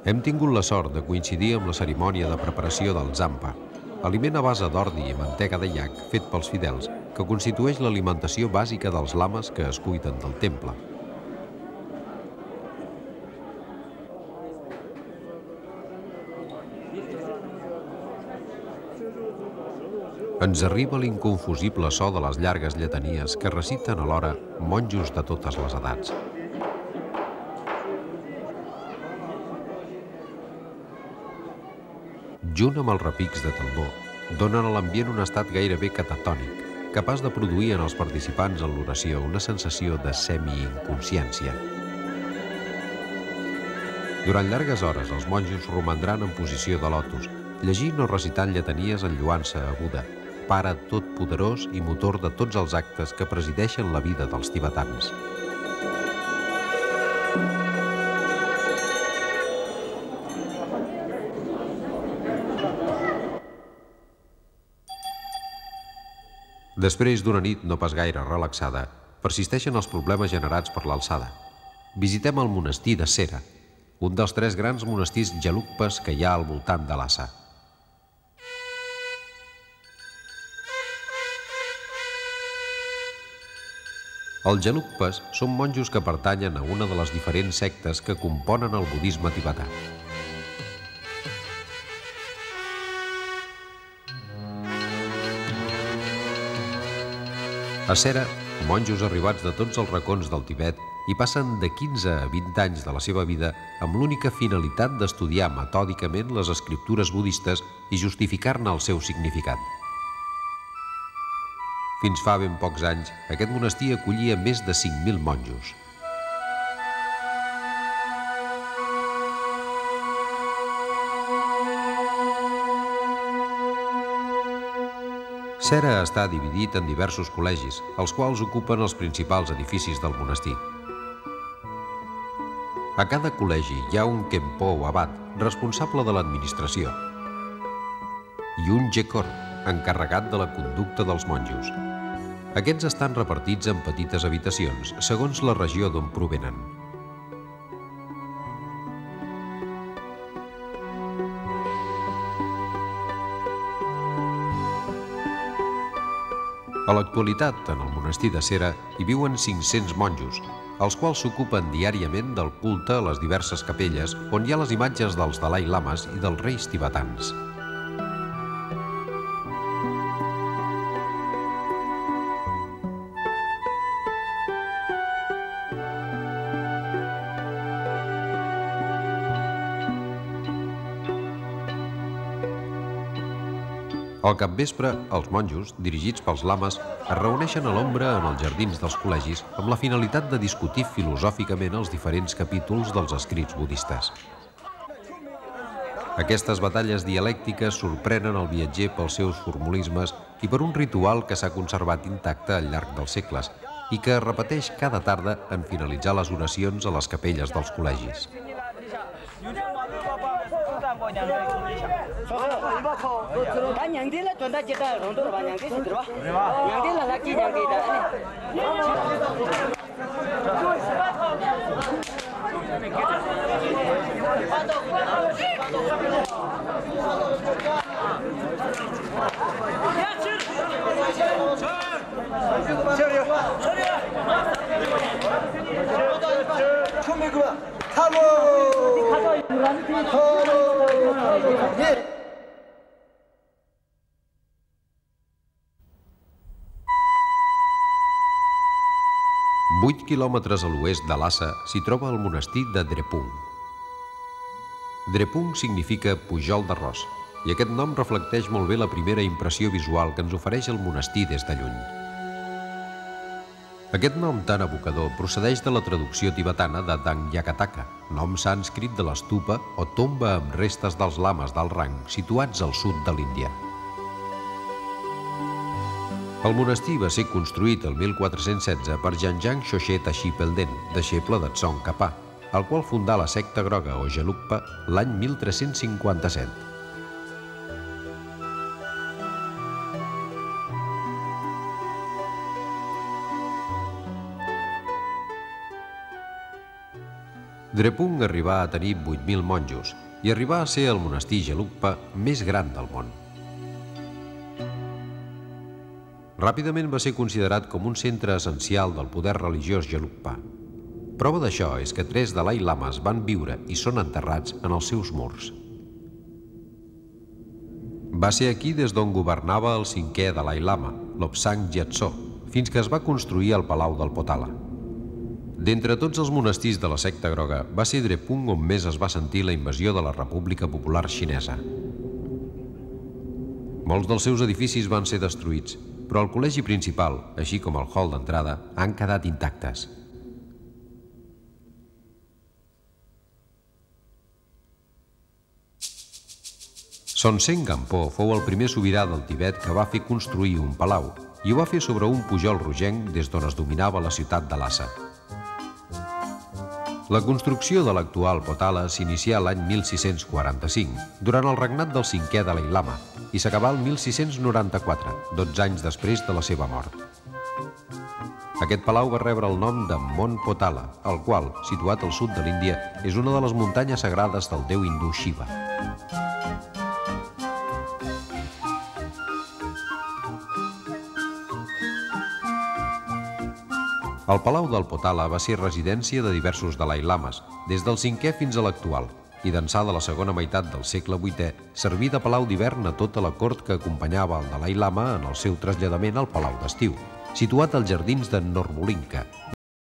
Hem tingut la sort de coincidir amb la cerimònia de preparació del zampa, aliment a base d'ordi i mantega de llac fet pels fidels, que constitueix l'alimentació bàsica dels lames que es cuiden del temple. Ens arriba l'inconfusible so de les llargues lletanies que reciten alhora monjos de totes les edats. Junt amb els repics de tambor, donen a l'ambient un estat gairebé catatònic, capaç de produir en els participants en l'oració una sensació de semi-inconsciència. Durant llargues hores, els monjos romandran en posició de lotus, llegint o recitant lletanies enlluant-se a Buda, pare totpoderós i motor de tots els actes que presideixen la vida dels tibetans. Després d'una nit no pas gaire relaxada, persisteixen els problemes generats per l'alçada. Visitem el monestir de Sera, un dels 3 grans monestirs gelugpes que hi ha al voltant de Lhasa. Els gelugpes són monjos que pertanyen a una de les diferents sectes que componen el budisme tibetà. A Sera, monjos arribats de tots els racons del Tibet hi passen de 15 a 20 anys de la seva vida amb l'única finalitat d'estudiar metòdicament les escriptures budistes i justificar-ne el seu significat. Fins fa ben pocs anys, aquest monestir acollia més de 5.000 monjos. Sera està dividit en diversos col·legis, els quals ocupen els principals edificis del monestir. A cada col·legi hi ha un khenpo o abat, responsable de l'administració, i un jekor, encarregat de la conducta dels monjos. Aquests estan repartits en petites habitacions, segons la regió d'on provenen. A l'actualitat, en el monestir de Sera hi viuen 500 monjos, els quals s'ocupen diàriament del culte a les diverses capelles on hi ha les imatges dels Dalai Lames i dels reis tibetans. Al capvespre, els monjos, dirigits pels lames, es reuneixen a l'ombra en els jardins dels col·legis amb la finalitat de discutir filosòficament els diferents capítols dels escrits budistes. Aquestes batalles dialèctiques sorprenen el viatger pels seus formulismes i per un ritual que s'ha conservat intacte al llarg dels segles i que es repeteix cada tarda en finalitzar les oracions a les capelles dels col·legis. Vuit quilòmetres a l'oest de Lhasa s'hi troba el monestir de Drepung. Drepung significa pujol d'arròs, i aquest nom reflecteix molt bé la primera impressió visual que ens ofereix el monestir des de lluny. Aquest nom tan evocador procedeix de la traducció tibetana de Dangyakataka, nom sànscrit de l'estupa o tomba amb restes dels lames d'alt rang situats al sud de l'Índia. El monestir va ser construït el 1416 per Janjang Shoshe Tashi Pelden, deixeble de Tsong Khapa, el qual fundà la secta groga o Gelugpa l'any 1357. Drepung arribà a tenir 8.000 monjos i arribà a ser el monestir Gelugpa més gran del món. Ràpidament va ser considerat com un centre essencial del poder religiós Gelugpa. Prova d'això és que 3 Dalai Lames van viure i són enterrats en els seus murs. Va ser aquí des d'on governava el 5è Dalai Lama, Lobsang Gyatso, fins que es va construir el Palau del Potala. D'entre tots els monestirs de la secta groga, va ser Drepung on més es va sentir la invasió de la República Popular Xinesa. Molts dels seus edificis van ser destruïts, però el col·legi principal, així com el hall d'entrada, han quedat intactes. Sonsen Gampo fou el primer sobirà del Tibet que va fer construir un palau i ho va fer sobre un pujol rogenc des d'on es dominava la ciutat de Lhasa. La construcció de l'actual Potala s'inicià l'any 1645, durant el regnat del 5è Dalai Lama, i s'acabà el 1694, 12 anys després de la seva mort. Aquest palau va rebre el nom de Mont Potala, el qual, situat al sud de l'Índia, és una de les muntanyes sagrades del déu hindú Shiva. El Palau del Potala va ser residència de diversos Dalai Lames, des del 5è fins a l'actual, i d'ençà de la segona meitat del segle VIII serví de palau d'hivern a tota la cort que acompanyava el Dalai Lama en el seu traslladament al Palau d'estiu, situat als jardins de Norbolinka,